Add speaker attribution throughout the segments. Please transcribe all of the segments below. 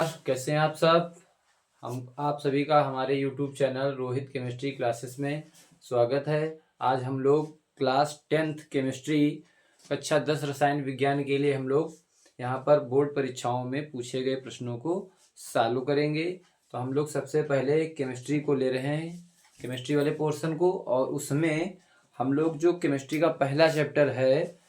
Speaker 1: कैसे हैं आप सब। हम आप सभी का हमारे YouTube channel Rohit chemistry classes में स्वागत है। आज हम लोग क्लास 10th केमिस्ट्री कक्षा 10 रसायन विज्ञान के लिए हम लोग यहाँ पर बोर्ड परीक्षाओं में पूछे गए प्रश्नों को सॉल्व करेंगे। तो हम लोग सबसे पहले केमिस्ट्री को ले रहे हैं, केमिस्ट्री वाले पोर्शन को, और उसमें हम लोग जो केमिस्ट्री का पहला चैप्टर है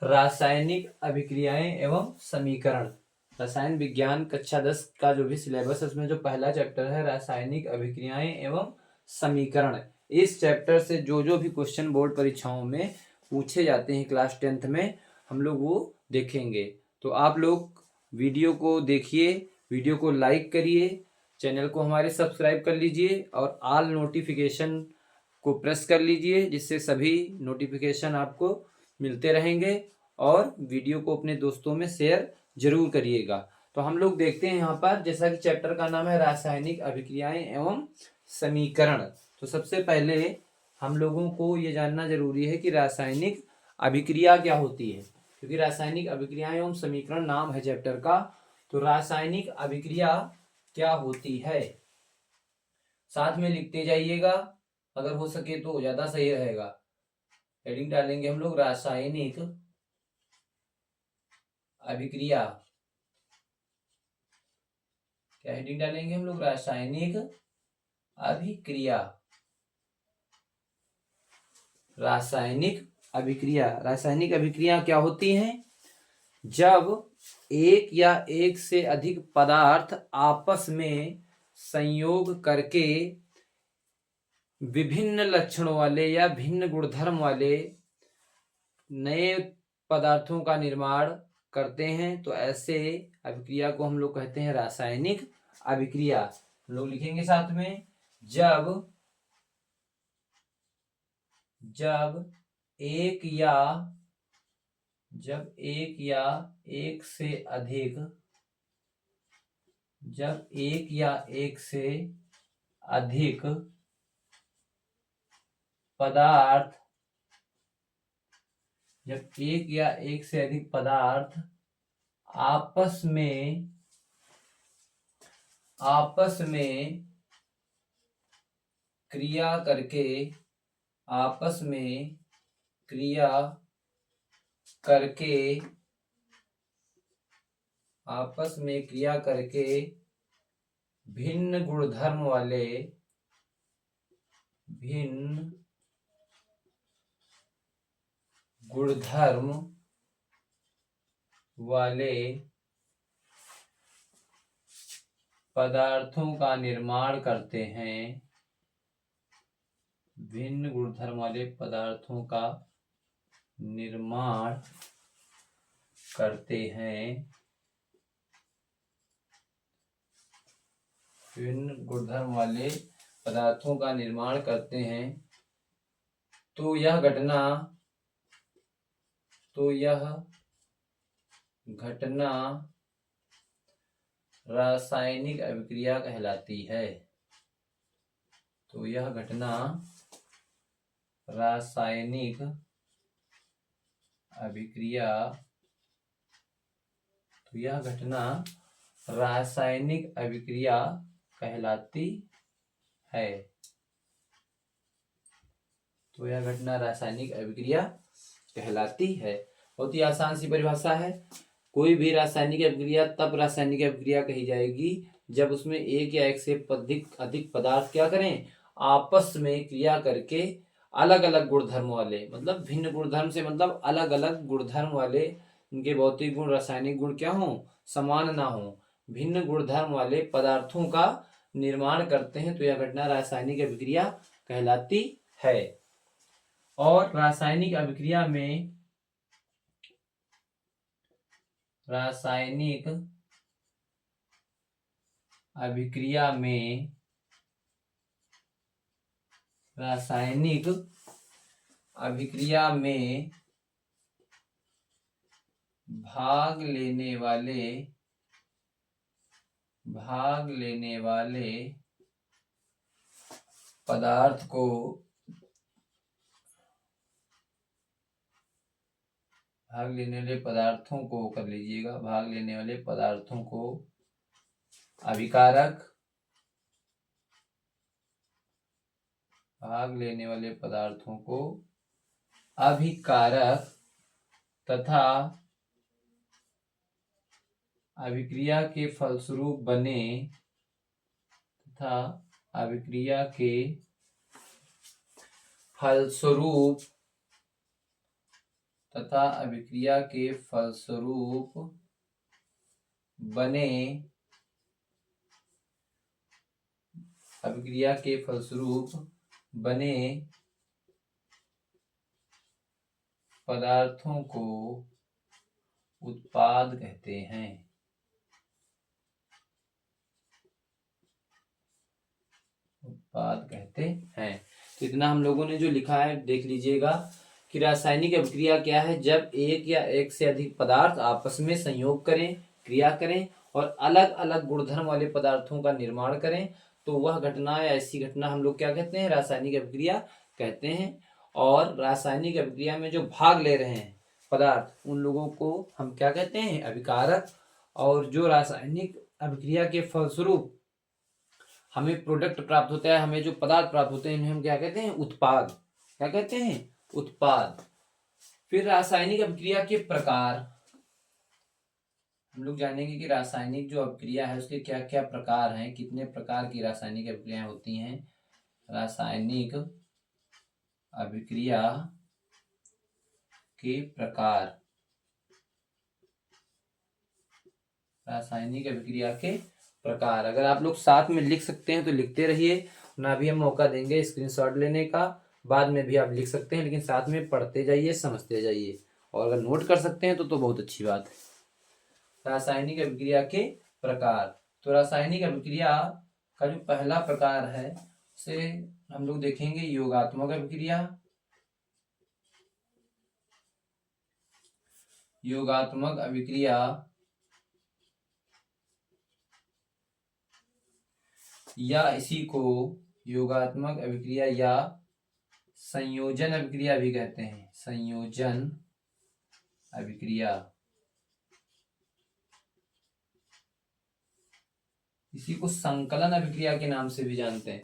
Speaker 1: रासायनिक अभिक्रियाएं एवं समीकरण, रसायन विज्ञान कक्षा 10 का जो भी सिलेबस है उसमें जो पहला चैप्टर है रासायनिक अभिक्रियाएं एवं समीकरण, इस चैप्टर से जो जो भी क्वेश्चन बोर्ड परीक्षाओं में पूछे जाते हैं क्लास 10th में हम लोग वो देखेंगे। तो आप लोग वीडियो को देखिए, वीडियो को लाइक करिए, चैनल को हमारे सब्सक्राइब कर लीजिए और ऑल नोटिफिकेशन को प्रेस कर लीजिए, जिससे सभी नोटिफिकेशन आपको मिलते रहेंगे। और वीडियो को अपने दोस्तों में शेयर जरूर करिएगा। तो हम लोग देखते हैं यहाँ पर, जैसा कि चैप्टर का नाम है रासायनिक अभिक्रियाएं एवं समीकरण। तो सबसे पहले हम लोगों को ये जानना जरूरी है कि रासायनिक अभिक्रिया क्या होती है, क्योंकि रासायनिक अभिक्रियाएं एवं समीकरण नाम है चैप्टर का। तो रासायनिक अभिक्रिया क्या होती है साथ में लिखते जाइएगा, अगर हो सके तो ज्यादा सही रहेगा। हेडिंग डालेंगे हम लोग रासायनिक अभिक्रिया। क्या हेडिंग डालेंगे हम लोग? रासायनिक अभिक्रिया। रासायनिक अभिक्रिया, रासायनिक अभिक्रिया क्या होती हैं? जब एक या एक से अधिक पदार्थ आपस में संयोग करके विभिन्न लक्षणों वाले या भिन्न गुणधर्म वाले नए पदार्थों का निर्माण करते हैं, तो ऐसे अभिक्रिया को हम लोग कहते हैं रासायनिक अभिक्रिया। हम लोग लिखेंगे साथ में, जब एक या एक से अधिक पदार्थ आपस में क्रिया करके भिन्न गुणधर्म वाले पदार्थों का निर्माण करते हैं, भिन्न गुणधर्म वाले पदार्थों का निर्माण करते हैं, विभिन्न गुणधर्म वाले पदार्थों का निर्माण करते हैं। तो यह घटना रासायनिक अभिक्रिया कहलाती है। तो यह घटना रासायनिक अभिक्रिया कहलाती है। तो यह घटना रासायनिक अभिक्रिया कहलाती है। बहुत ही आसान सी परिभाषा है। कोई भी रासायनिक अभिक्रिया तब रासायनिक अभिक्रिया कही जाएगी जब उसमें एक या एक से अधिक पदार्थ क्या करें, आपस में क्रिया करके अलग अलग गुणधर्म वाले, मतलब भिन्न गुणधर्म से मतलब अलग अलग गुणधर्म वाले, इनके भौतिक गुण रासायनिक गुण क्या हो, समान ना हो, भिन्न गुणधर्म वाले पदार्थों का निर्माण करते हैं। तो यह घटना रासायनिक अभिक्रिया कहलाती है। और रासायनिक अभिक्रिया में रासायनिक अभिक्रिया में भाग लेने वाले पदार्थ को भाग लेने वाले पदार्थों को कर लीजिएगा, भाग लेने वाले पदार्थों को अभिकारक, भाग लेने वाले पदार्थों को अभिकारक तथा अभिक्रिया के फलस्वरूप बने तथा अभिक्रिया के फलस्वरूप तथा अभिक्रिया के फलस्वरूप बने अभिक्रिया के फलस्वरूप बने पदार्थों को उत्पाद कहते हैं। उत्पाद कहते हैं। तो इतना हम लोगों ने जो लिखा है देख लीजिएगा कि रासायनिक अभिक्रिया क्या है। जब एक या एक से अधिक पदार्थ आपस में संयोग करें, क्रिया करें और अलग अलग गुणधर्म वाले पदार्थों का निर्माण करें तो वह घटना या ऐसी घटना हम लोग क्या कहते हैं, रासायनिक अभिक्रिया कहते हैं। और रासायनिक अभिक्रिया में जो भाग ले रहे हैं पदार्थ, उन लोगों को हम क्या कहते हैं, अभिकारक। और जो रासायनिक अभिक्रिया के फलस्वरूप हमें प्रोडक्ट प्राप्त होता है, हमें जो पदार्थ प्राप्त होते हैं, इन्हें हम क्या कहते हैं, उत्पाद। क्या कहते हैं, उत्पाद। फिर रासायनिक अभिक्रिया के प्रकार हम लोग जानेंगे कि रासायनिक जो अभिक्रिया है उसके क्या क्या प्रकार हैं, कितने प्रकार की रासायनिक अभिक्रियाएं होती हैं। रासायनिक अभिक्रिया के प्रकार, रासायनिक अभिक्रिया के प्रकार। अगर आप लोग साथ में लिख सकते हैं तो लिखते रहिए, ना भी हम मौका देंगे स्क्रीनशॉट लेने का, बाद में भी आप लिख सकते हैं, लेकिन साथ में पढ़ते जाइए, समझते जाइए। और अगर नोट कर सकते हैं तो बहुत अच्छी बात है। रासायनिक अभिक्रिया के प्रकार। तो रासायनिक अभिक्रिया का जो पहला प्रकार है उसे हम लोग देखेंगे योगात्मक अभिक्रिया। योगात्मक अभिक्रिया या इसी को योगात्मक अभिक्रिया या संयोजन अभिक्रिया भी कहते हैं। संयोजन अभिक्रिया, इसी को संकलन अभिक्रिया के नाम से भी जानते हैं।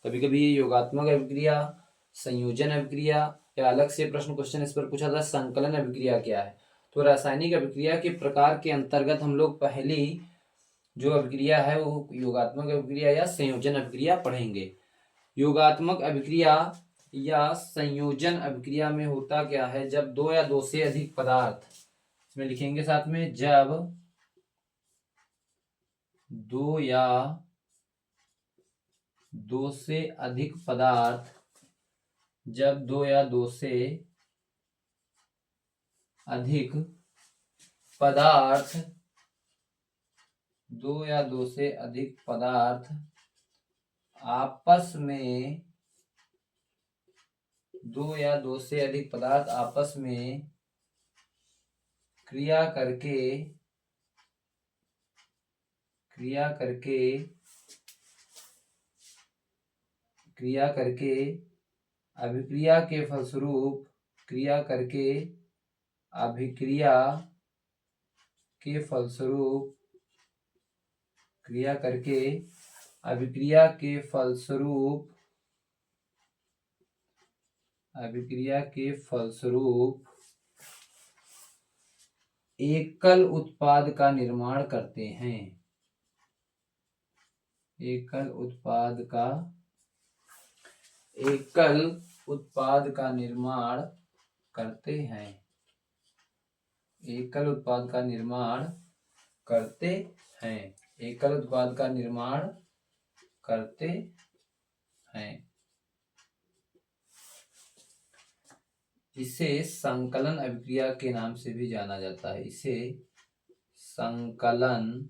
Speaker 1: कभी कभी ये योगात्मक अभिक्रिया, संयोजन अभिक्रिया या अलग से प्रश्न क्वेश्चन इस पर पूछा था संकलन अभिक्रिया क्या है। तो रासायनिक अभिक्रिया के प्रकार के अंतर्गत हम लोग पहली जो अभिक्रिया है वो योगात्मक अभिक्रिया या संयोजन अभिक्रिया पढ़ेंगे। योगात्मक अभिक्रिया या संयोजन अभिक्रिया में होता क्या है, जब दो या दो से अधिक पदार्थ, इसमें लिखेंगे साथ में, जब दो या दो से अधिक पदार्थ, जब दो या दो से अधिक पदार्थ, दो या दो से अधिक पदार्थ आपस में, दो या दो से अधिक पदार्थ आपस में क्रिया करके अभिक्रिया के फलस्वरूप, क्रिया करके अभिक्रिया के फलस्वरूप, क्रिया करके अभिक्रिया के फलस्वरूप, अभिक्रिया के फलस्वरूप एकल उत्पाद का निर्माण करते हैं। एकल उत्पाद का निर्माण करते हैं। एकल उत्पाद का निर्माण करते हैं। एकल उत्पाद का निर्माण करते हैं। इसे संकलन अभिक्रिया के नाम से भी जाना जाता है। इसे संकलन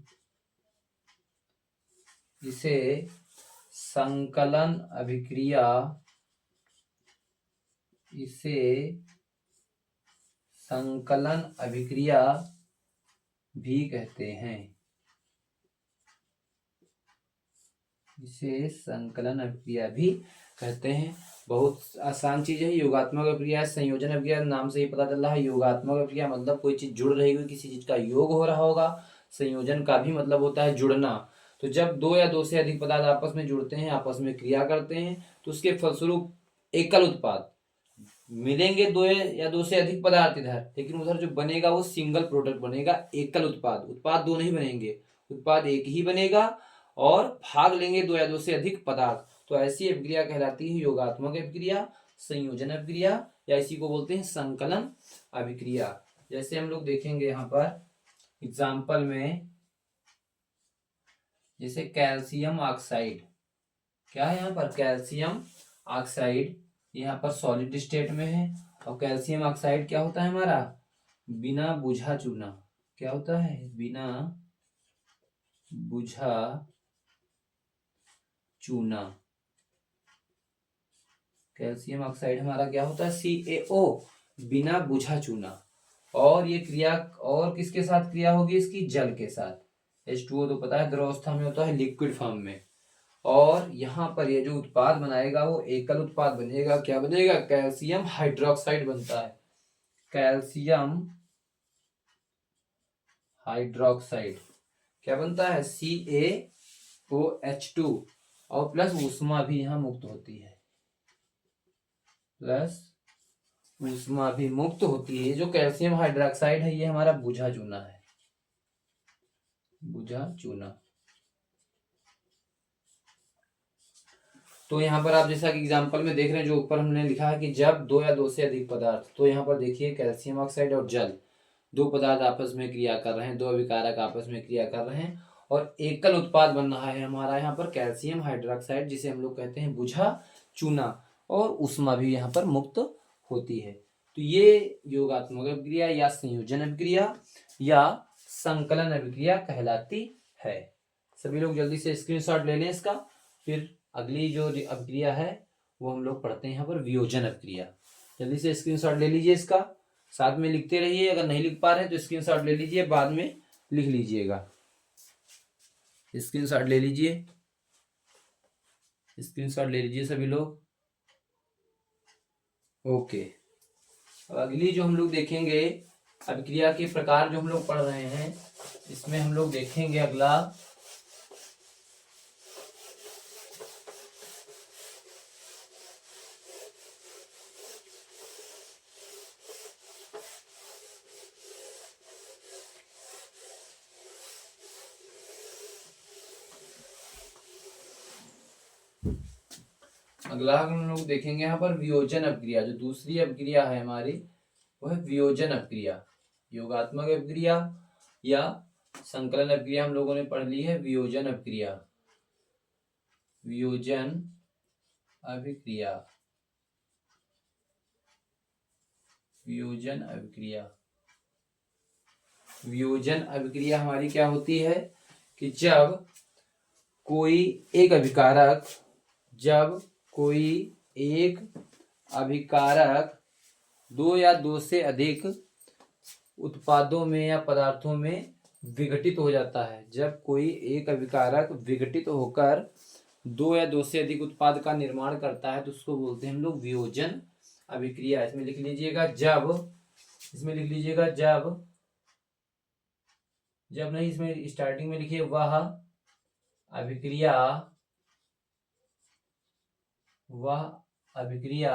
Speaker 1: अभिक्रिया, इसे संकलन अभिक्रिया भी कहते हैं। इसे संकलन अभिक्रिया भी कहते हैं। बहुत आसान चीज है। योगात्मक अभिक्रिया, संयोजन अभिक्रिया, नाम से ही पता चल रहा है। योगात्मक अभिक्रिया मतलब कोई चीज जुड़ रही होगी, किसी चीज का योग हो रहा होगा। संयोजन का भी मतलब होता है जुड़ना। तो जब दो या दो से अधिक पदार्थ आपस में जुड़ते हैं, आपस में क्रिया करते हैं, तो उसके फलस्वरूप एकल उत्पाद मिलेंगे। दो या दो से अधिक पदार्थ इधर, लेकिन उधर जो बनेगा वो सिंगल प्रोडक्ट बनेगा, एकल उत्पाद। उत्पाद दो नहीं बनेंगे, उत्पाद एक ही बनेगा और भाग लेंगे दो या दो से अधिक पदार्थ। तो ऐसी अभिक्रिया कहलाती है योगात्मक अभिक्रिया, संयोजन अभिक्रिया, या इसी को बोलते हैं संकलन अभिक्रिया। जैसे हम लोग देखेंगे यहाँ पर एग्जाम्पल में, जैसे कैल्शियम ऑक्साइड, क्या है यहाँ पर, कैल्शियम ऑक्साइड यहाँ पर सॉलिड स्टेट में है। और कैल्शियम ऑक्साइड क्या होता है हमारा, बिना बुझा चूना। क्या होता है, बिना बुझा चूना। कैल्शियम ऑक्साइड हमारा क्या होता है, CaO, बिना बुझा चूना। और ये क्रिया और किसके साथ क्रिया होगी इसकी, जल के साथ। H2O तो पता है द्रवावस्था में होता है, लिक्विड फॉर्म में। और यहाँ पर ये जो उत्पाद बनाएगा वो एकल उत्पाद बनेगा। क्या बनेगा, कैल्शियम हाइड्रोक्साइड बनता है, कैल्शियम हाइड्रोक्साइड। क्या बनता है, CaOH2, और प्लस ऊष्मा भी यहाँ मुक्त होती है, प्लस ऊष्मा भी मुक्त होती है। जो कैल्शियम हाइड्रोक्साइड है ये हमारा बुझा चूना है, बुझा चूना। तो यहाँ पर आप जैसा कि एग्जांपल में देख रहे हैं, जो ऊपर हमने लिखा है कि जब दो या दो से अधिक पदार्थ, तो यहाँ पर देखिए कैल्शियम ऑक्साइड और जल, दो पदार्थ आपस में क्रिया कर रहे हैं, दो अभिकारक आपस में क्रिया कर रहे हैं और एकल उत्पाद बन रहा है हमारा यहाँ पर कैल्शियम हाइड्रोक्साइड, जिसे हम लोग कहते हैं बुझा चूना। और ऊष्मा भी यहाँ पर मुक्त होती है। तो ये योगात्मक अभिक्रिया या संयोजन अभिक्रिया या संकलन अभिक्रिया कहलाती है। सभी लोग जल्दी से स्क्रीनशॉट ले लें इसका। फिर अगली जो अभिक्रिया है वो हम लोग पढ़ते हैं यहाँ पर वियोजन अभिक्रिया। जल्दी से स्क्रीनशॉट ले लीजिए इसका, साथ में लिखते रहिए। अगर नहीं लिख पा रहे हैं तो स्क्रीनशॉट ले लीजिए, बाद में लिख लीजिएगा। स्क्रीनशॉट ले लीजिए, स्क्रीनशॉट ले लीजिए सभी लोग। ओके, अब अगली जो हम लोग देखेंगे अभिक्रिया के प्रकार जो हम लोग पढ़ रहे हैं, इसमें हम लोग देखेंगे अगला हम लोग देखेंगे यहाँ पर वियोजन अभिक्रिया। जो दूसरी अभिक्रिया है हमारी वो है वियोजन अभिक्रिया। योगात्मक अभिक्रिया या संकलन अभिक्रिया हम लोगों ने पढ़ ली है, वियोजन अभिक्रिया। वियोजन अभिक्रिया, वियोजन अभिक्रिया। वियोजन अभिक्रिया हमारी क्या होती है कि जब कोई एक अभिकारक, जब कोई एक अभिकारक दो या दो से अधिक उत्पादों में या पदार्थों में विघटित हो जाता है। जब कोई एक अभिकारक विघटित होकर दो या दो से अधिक उत्पाद का निर्माण करता है तो उसको बोलते हैं हम लोग वियोजन अभिक्रिया। इसमें लिख लीजिएगा जब, इसमें लिख लीजिएगा जब, जब नहीं, इसमें स्टार्टिंग में लिखिए वह अभिक्रिया, वह अभिक्रिया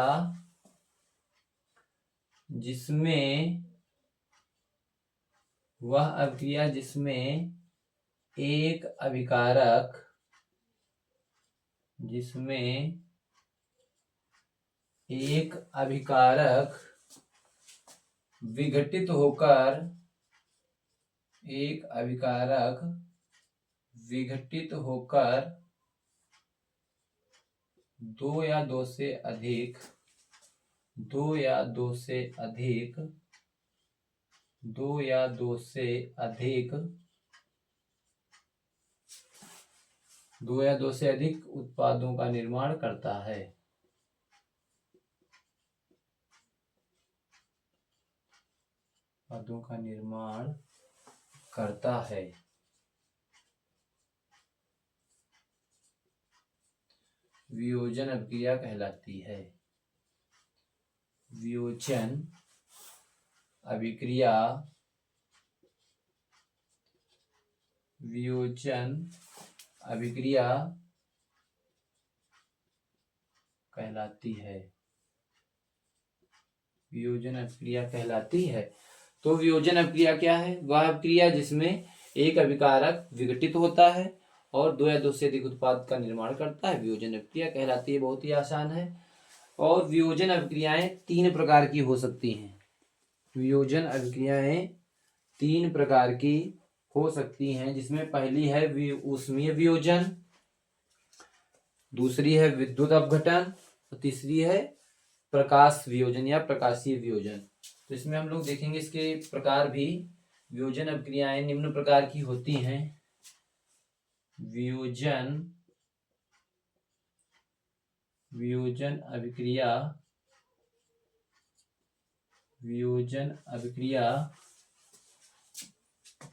Speaker 1: जिसमें, वह अभिक्रिया जिसमें एक अभिकारक, जिसमें एक अभिकारक विघटित होकर, एक अभिकारक विघटित होकर दो या दो से अधिक, दो या दो से अधिक, दो या दो से अधिक, दो या दो से अधिक उत्पादों का निर्माण करता है। उत्पादों का निर्माण करता है। वियोजन अभिक्रिया कहलाती है। वियोजन अभिक्रिया, वियोजन अभिक्रिया कहलाती है। वियोजन अभिक्रिया कहलाती है। तो वियोजन अभिक्रिया क्या है? वह अभिक्रिया जिसमें एक अभिकारक विघटित होता है और दो या दो से अधिक उत्पाद का निर्माण करता है, वियोजन अभिक्रिया कहलाती है। बहुत ही आसान है। और वियोजन अभिक्रियाएं तीन प्रकार की हो सकती हैं। वियोजन अभिक्रियाएं तीन प्रकार की हो सकती हैं, जिसमें पहली है ऊष्मीय वियोजन, दूसरी है विद्युत अपघटन और तीसरी है प्रकाश वियोजन या प्रकाशीय वियोजन। तो इसमें हम लोग देखेंगे इसके प्रकार भी। वियोजन अभिक्रियाएं निम्न प्रकार की होती हैं। वियोजन अभिक्रिया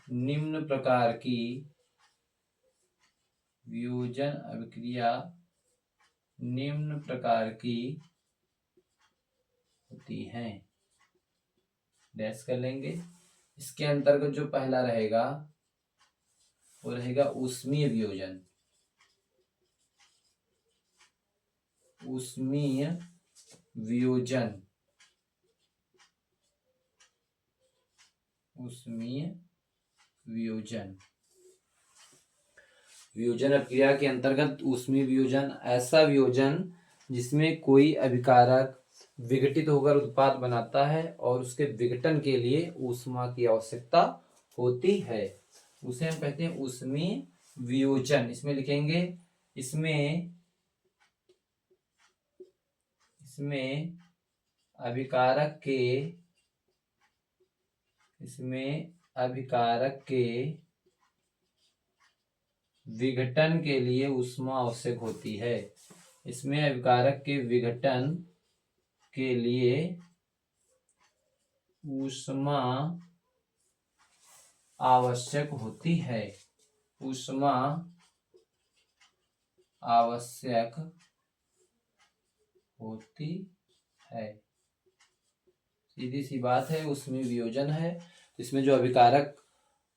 Speaker 1: निम्न प्रकार की होती हैं। डैश कर लेंगे। इसके अंतर्गत जो पहला रहेगा वो रहेगा ऊष्मीय वियोजन। वियोजन अभिक्रिया के अंतर्गत ऊष्मीय वियोजन ऐसा वियोजन जिसमें कोई अभिकारक विघटित होकर उत्पाद बनाता है और उसके विघटन के लिए ऊष्मा की आवश्यकता होती है, उसे हम कहते हैं ऊष्मीय वियोजन। इसमें लिखेंगे इसमें अभिकारक के विघटन के लिए ऊष्मा आवश्यक होती है। इसमें अभिकारक के विघटन के लिए ऊष्मा आवश्यक होती है। सीधी सी बात है, ऊष्मीय वियोजन है। इसमें जो अभिकारक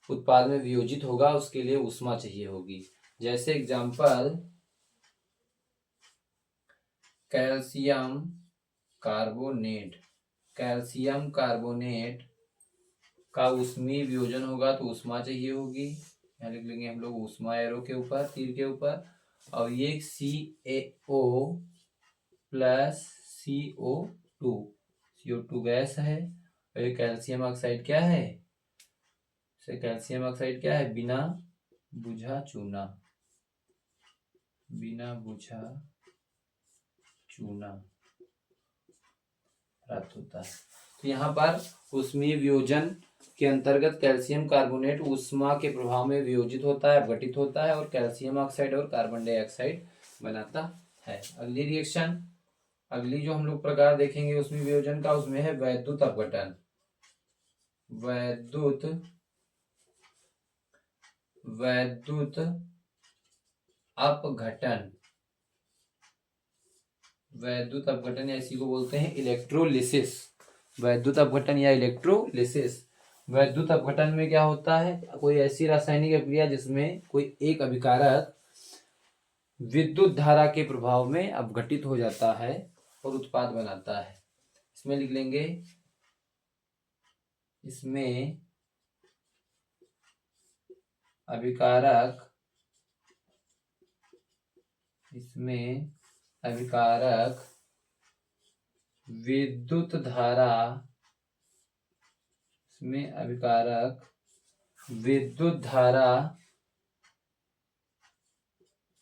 Speaker 1: उत्पाद में वियोजित होगा उसके लिए ऊष्मा चाहिए होगी। जैसे एग्जांपल कैल्शियम कार्बोनेट का ऊष्मीय वियोजन होगा तो ऊष्मा चाहिए होगी। यहाँ लिख लेंगे हम लोग ऊष्मा एरो के ऊपर, तीर के ऊपर। और ये CaO प्लस CO2 गैस है। और ये कैल्शियम ऑक्साइड क्या है? बिना बुझा चूना प्राप्त होता है। तो यहाँ पर ऊष्मीय वियोजन के अंतर्गत कैल्शियम कार्बोनेट ऊष्मा के प्रभाव में वियोजित होता है, अपघटित होता है और कैल्शियम ऑक्साइड और कार्बन डाइऑक्साइड बनाता है। अगली जो हम लोग प्रकार देखेंगे ऊष्मीय वियोजन का, उसमें है वैद्युत अपघटन। वैद्युत अपघटन या इसी को बोलते हैं इलेक्ट्रोलिसिस। वैद्युत अपघटन या इलेक्ट्रोलिसिस। वैद्युत अपघटन में क्या होता है? कोई ऐसी रासायनिक अभिक्रिया जिसमें कोई एक अभिकारक विद्युत धारा के प्रभाव में अपघटित हो जाता है और उत्पाद बनाता है। इसमें लिख लेंगे इसमें अभिकारक विद्युत धारा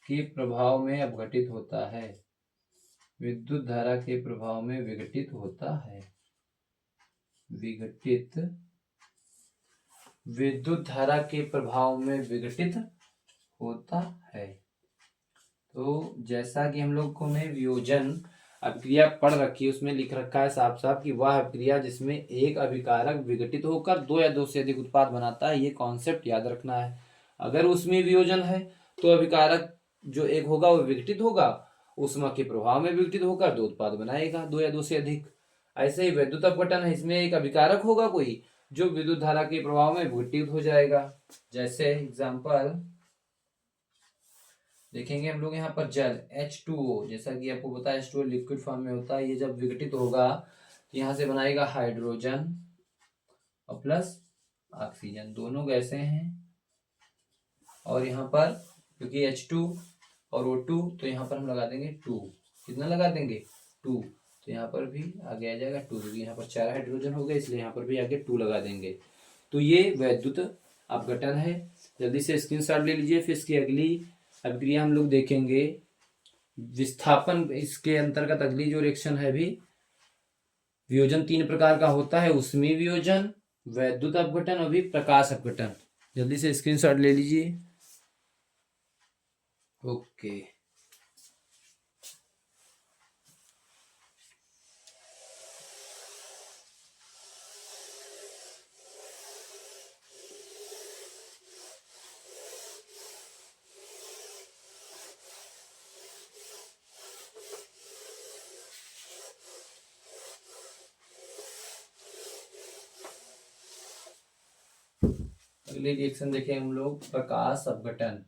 Speaker 1: के प्रभाव में अपघटित होता है। विद्युत धारा के प्रभाव में विघटित होता है। विद्युत धारा के प्रभाव में विघटित होता है। तो जैसा कि हम लोग को में वियोजन अभिक्रिया पढ़ रखी है, उसमें लिख रखा है साफ साफ कि वह अभिक्रिया जिसमें एक अभिकारक विघटित होकर दो या दो से अधिक उत्पाद बनाता है। ये कॉन्सेप्ट याद रखना है। अगर उसमें वियोजन है तो अभिकारक जो एक होगा वो विघटित होगा, ऊष्मा के प्रभाव में विघटित होकर दो उत्पाद बनाएगा, दो या दो से अधिक। ऐसे ही वैद्युत अपघटन है, इसमें एक अभिकारक होगा कोई जो विद्युत धारा के प्रभाव में विघटित हो जाएगा। जैसे एग्जाम्पल देखेंगे हम लोग यहाँ पर जल H2O, जैसा कि आपको पता है H2O लिक्विड फॉर्म में होता है। ये जब विघटित होगा तो यहाँ से बनाएगा हाइड्रोजन और प्लस ऑक्सीजन, दोनों गैसें हैं। और यहाँ पर क्योंकि H2 और O2 तो यहाँ पर हम लगा देंगे 2। कितना लगा देंगे 2। तो यहाँ पर भी आगे आ जाएगा 2, क्योंकि यहाँ पर 4 हाइड्रोजन हो गए, इसलिए यहाँ पर भी आगे 2 लगा देंगे। तो ये वैद्युत अपघटन है। जल्दी से स्क्रीनशॉट ले लीजिए। फिर इसकी अगली अभिक्रिया हम लोग देखेंगे विस्थापन। इसके अंतर्गत अगली जो रिएक्शन है भी वियोजन 3 प्रकार का होता है, उसमें वियोजन, वैद्युत अपघटन और भी प्रकाश अपघटन। जल्दी से स्क्रीनशॉट ले लीजिए। ओके, अगली रिएक्शन देखें हम लोग प्रकाश अपघटन।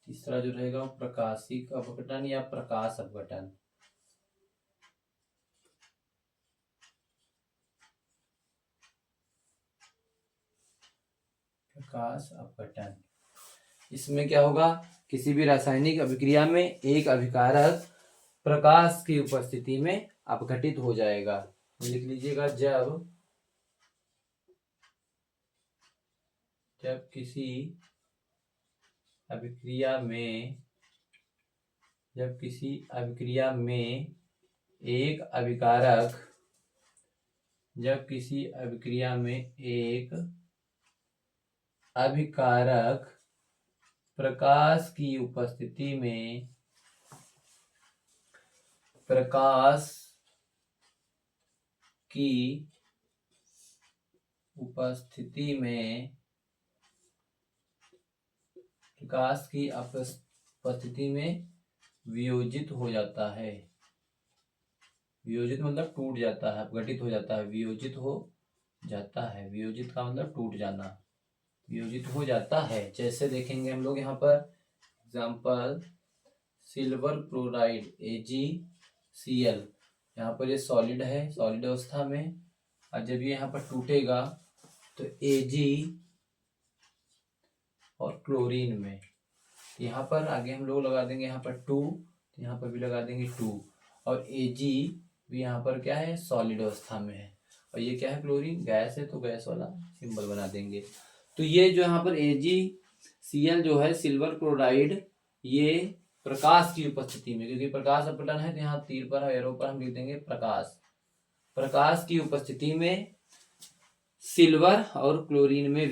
Speaker 1: तीसरा जो रहेगा वो प्रकाशिक अपघटन या प्रकाश अपघटन। प्रकाश अपघटन, इसमें क्या होगा, किसी भी रासायनिक अभिक्रिया में एक अभिकारक प्रकाश की उपस्थिति में अपघटित हो जाएगा। लिख लीजिएगा, जब किसी अभिक्रिया में एक अभिकारक प्रकाश की उपस्थिति में वियोजित हो जाता है। वियोजित मतलब टूट जाता है, अपघटित हो जाता है, वियोजित हो जाता है। वियोजित का मतलब टूट जाना, वियोजित हो जाता है। जैसे देखेंगे हम लोग यहाँ पर एग्जाम्पल, सिल्वर क्लोराइड AgCl। यहाँ पर ये सॉलिड है, सॉलिड अवस्था में, और जब ये यहाँ पर टूटेगा तो Ag और क्लोरीन में, यहाँ पर आगे हम लोग लगा देंगे यहाँ पर 2, यहाँ पर भी लगा देंगे 2, और Ag भी यहाँ पर क्या है, सॉलिड अवस्था में है, और ये क्या है, क्लोरीन गैस है, तो गैस वाला सिंबल बना देंगे। तो ये जो यहाँ पर AgCl जो है सिल्वर क्लोराइड, ये प्रकाश की उपस्थिति में, क्योंकि प्रकाश अपघटन है तो यहाँ तीर पर एरो पर हम लिख देंगे प्रकाश की उपस्थिति में सिल्वर और क्लोरीन में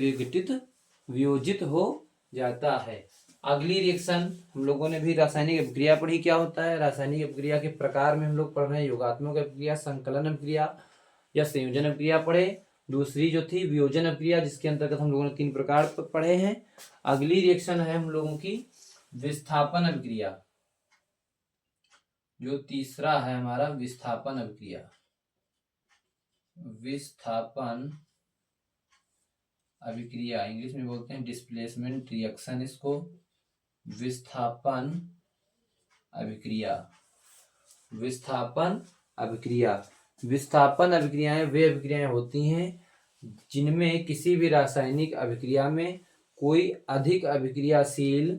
Speaker 1: वियोजित हो जाता है। अगली रिएक्शन हम लोगों ने भी रासायनिक अभिक्रिया पढ़ी, क्या होता है रासायनिक अभिक्रिया के प्रकार में हम लोग पढ़ रहे हैं योगात्मक अभिक्रिया, संकलन अभिक्रिया या संयोजन अभिक्रिया पढ़े। दूसरी जो थी वियोजन अभिक्रिया, जिसके अंतर्गत हम लोगों ने 3 प्रकार पढ़े हैं। अगली रिएक्शन है हम लोगों की विस्थापन अभिक्रिया। जो तीसरा है हमारा विस्थापन अभिक्रिया। विस्थापन अभिक्रिया इंग्लिश में बोलते हैं डिस्प्लेसमेंट रिएक्शन, इसको विस्थापन अभिक्रिया। विस्थापन अभिक्रियाएं वे अभिक्रियाएं होती हैं जिनमें किसी भी रासायनिक अभिक्रिया में कोई अधिक अभिक्रियाशील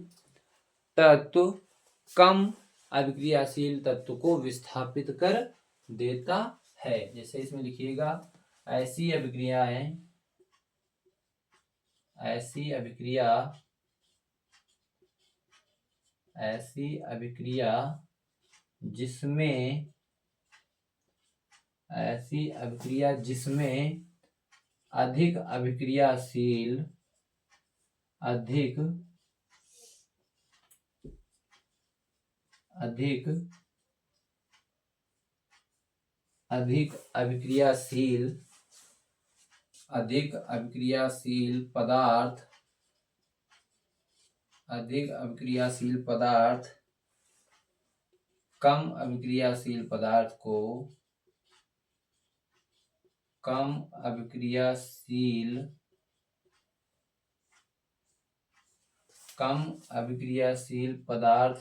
Speaker 1: तत्व कम अभिक्रियाशील तत्व को विस्थापित कर देता है। जैसे इसमें लिखिएगा, ऐसी अभिक्रिया जिसमें अधिक अभिक्रियाशील पदार्थ कम अभिक्रियाशील कम अभिक्रियाशील पदार्थ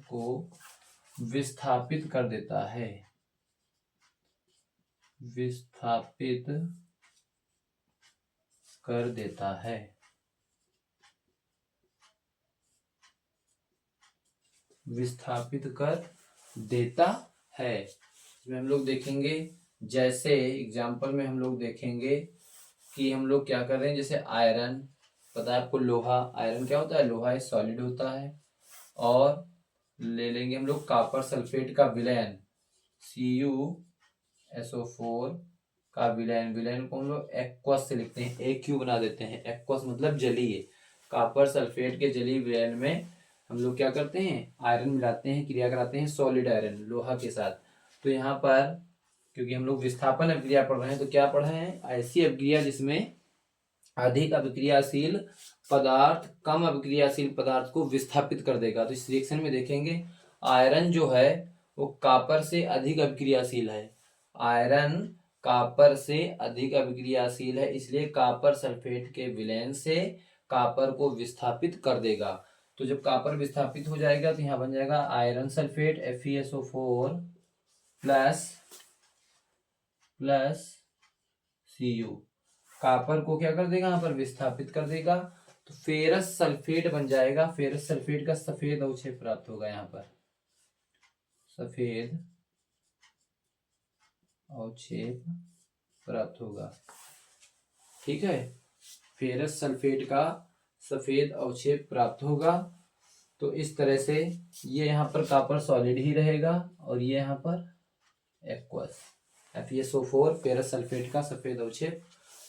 Speaker 1: को विस्थापित कर देता है। विस्थापित कर देता है। विस्थापित कर देता है। इसमें हम लोग देखेंगे, जैसे एग्जाम्पल में हम लोग देखेंगे कि हम लोग क्या कर रहे हैं। जैसे आयरन, पता है आपको, लोहा, आयरन क्या होता है, लोहा है, सॉलिड होता है। और ले लेंगे हम लोग कॉपर सल्फेट का विलयन, CuSO4 का विलयन। विलयन को हम लोग एक्वस से लिखते हैं, AQ बना देते हैं। एक्वस मतलब जलीय। कॉपर सल्फेट के जलीय विलयन में हम लोग क्या करते हैं, आयरन मिलाते हैं, क्रिया कराते हैं सॉलिड आयरन लोहा के साथ। तो यहाँ पर क्योंकि हम लोग विस्थापन अभिक्रिया पढ़ रहे हैं, तो क्या पढ़ रहे हैं, ऐसी अभिक्रिया जिसमें अधिक अभिक्रियाशील पदार्थ कम अभिक्रियाशील पदार्थ को विस्थापित कर देगा। तो इस रिएक्शन में देखेंगे आयरन जो है वो कॉपर से अधिक अभिक्रियाशील है। आयरन कॉपर से अधिक अभिक्रियाशील है, इसलिए कॉपर सल्फेट के विलयन से कॉपर को विस्थापित कर देगा। तो जब कॉपर विस्थापित हो जाएगा तो यहाँ बन जाएगा iron sulphate FeSO4 plus Cu। Copper को क्या कर देगा, यहाँ पर विस्थापित कर देगा। तो फेरस सल्फेट बन जाएगा। फेरस सल्फेट का सफेद अवक्षेप प्राप्त होगा। यहाँ पर सफेद अवक्षेप प्राप्त होगा। ठीक है, फेरस सल्फेट का सफेद अवक्षेप प्राप्त होगा। तो इस तरह से ये यहाँ पर कॉपर सॉलिड ही रहेगा और ये यहाँ पर एक्वस, FeSO4 फेरस सल्फेट का सफेद अवक्षेप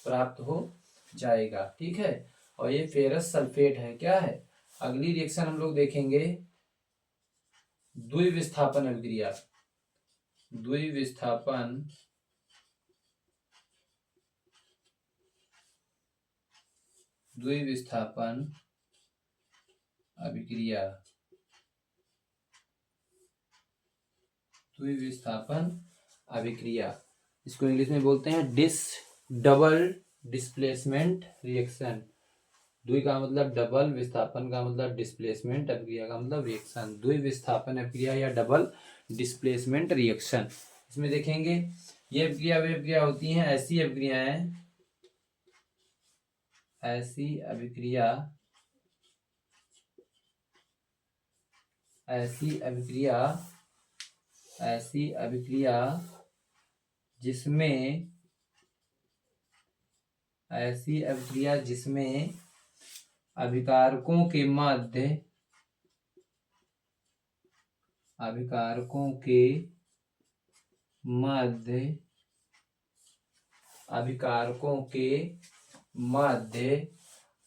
Speaker 1: प्राप्त हो जाएगा। ठीक है, और ये फेरस सल्फेट है, क्या है। अगली रिएक्शन हम लोग देखेंगे द्विविस्थापन अभिक्रिया। द्विविस्थापन अभिक्रिया। द्विविस्थापन अभिक्रिया, इसको इंग्लिश में बोलते हैं डबल डिस्प्लेसमेंट रिएक्शन। द्वि का मतलब डबल, विस्थापन का मतलब डिस्प्लेसमेंट, अभिक्रिया का मतलब रिएक्शन। द्विविस्थापन अभिक्रिया या डबल डिस्प्लेसमेंट रिएक्शन। इसमें देखेंगे ये अभिक्रिया वे अभिक्रिया होती हैं, ऐसी अभिक्रियाएं, ऐसी अभिक्रिया जिसमें अभिकारकों के मध्य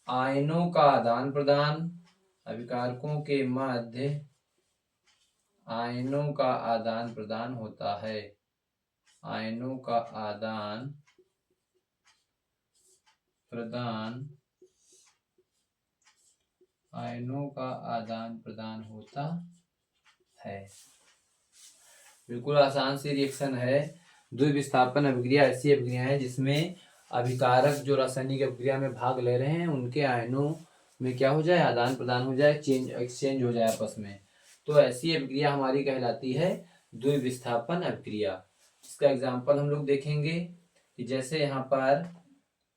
Speaker 1: आयनों का आदान प्रदान, अभिकारकों के मध्य आयनों का आदान प्रदान होता है। आयनों का आदान प्रदान होता है। बिल्कुल आसान सी रिएक्शन है। द्विविस्थापन अभिक्रिया ऐसी अभिक्रिया है जिसमें अभिकारक जो रासायनिक अभिक्रिया में भाग ले रहे हैं उनके आयनों में क्या हो जाए, आदान प्रदान हो जाए, एक्सचेंज हो जाए आपस में। तो ऐसी अभिक्रिया हमारी कहलाती है द्विविस्थापन अभिक्रिया। इसका एग्जाम्पल हम लोग देखेंगे कि जैसे यहाँ पर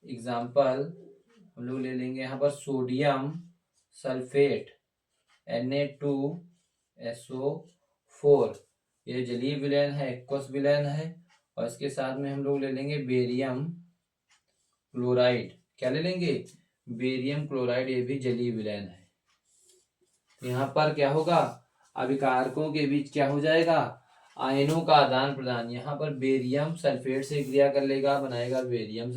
Speaker 1: एग्जाम्पल हम लोग ले लेंगे। यहाँ पर सोडियम सल्फेट Na2SO4, ये जलीय विलयन है, एक्वस विलयन है। और इसके साथ में हम लोग ले लेंगे बेरियम क्लोराइड। क्या ले लेंगे, बेरियम क्लोराइड, ये भी जलीय विलयन है। यहाँ पर क्या होगा, अभिकारकों के बीच क्या हो जाएगा, आयनों का आदान प्रदान। यहाँ पर बेरियम सल्फेट से क्रिया कर लेगा, बनाएगा बेरियम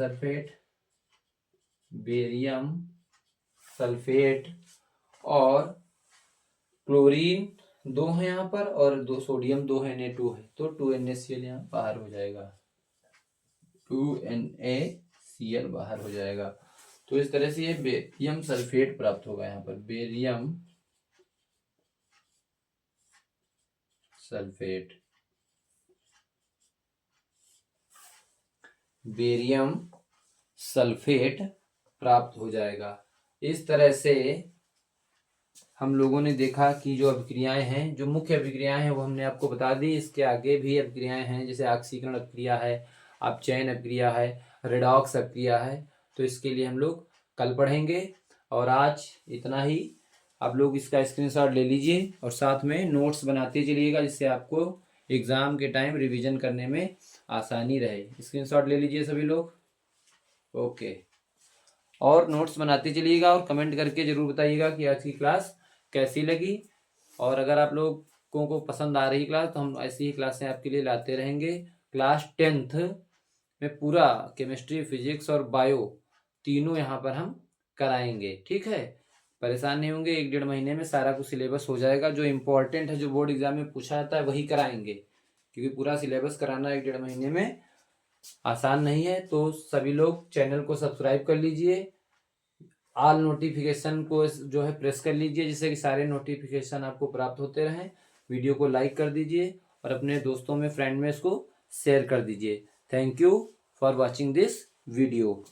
Speaker 1: सल्फेट और क्लोरीन 2 है यहाँ पर और 2 सोडियम 2 है, Na2 है, तो 2NaCl यहाँ बाहर हो जाएगा। 2NaCl बाहर हो जाएगा। तो इस तरह से ये बेरियम सल्फेट प्राप्त होगा। यहाँ पर बेरियम सल्फेट प्राप्त हो जाएगा। इस तरह से हम लोगों ने देखा कि जो अभिक्रियाएं हैं, जो मुख्य अभिक्रियाएं हैं वो हमने आपको बता दी। इसके आगे भी अभिक्रियाएं हैं, जैसे ऑक्सीकरण अभिक्रिया है, अपचयन अभिक्रिया है, रेडॉक्स अभिक्रिया है। तो इसके लिए हम लोग कल पढ़ेंगे। और आज इतना ही। आप लोग इसका स्क्रीनशॉट ले लीजिए और साथ में नोट्स बनाते चलिएगा, जिससे आपको एग्जाम के टाइम रिवीजन करने में आसानी रहे। स्क्रीनशॉट ले लीजिए सभी लोग। ओके। और नोट्स बनाते चलिएगा और कमेंट करके जरूर बताइएगा कि आज की क्लास कैसी लगी। और अगर आप लोगों को पसंद आ रही क्लास तो हम ऐसी ही क्लासें आपके लिए लाते रहेंगे। क्लास 10th में पूरा केमिस्ट्री, फिजिक्स और बायो तीनों यहाँ पर हम कराएंगे। ठीक है, परेशान नहीं होंगे। 1-1.5 महीने में सारा कुछ सिलेबस हो जाएगा। जो इम्पोर्टेंट है, जो बोर्ड एग्जाम में पूछा जाता है, वही कराएंगे, क्योंकि पूरा सिलेबस कराना 1-1.5 महीने में आसान नहीं है। तो सभी लोग चैनल को सब्सक्राइब कर लीजिए, ऑल नोटिफिकेशन को जो है प्रेस कर लीजिए, जिससे कि सारे नोटिफिकेशन आपको प्राप्त होते रहें। वीडियो को लाइक कर दीजिए और अपने दोस्तों में, फ्रेंड में इसको शेयर कर दीजिए। Thank you for watching this video.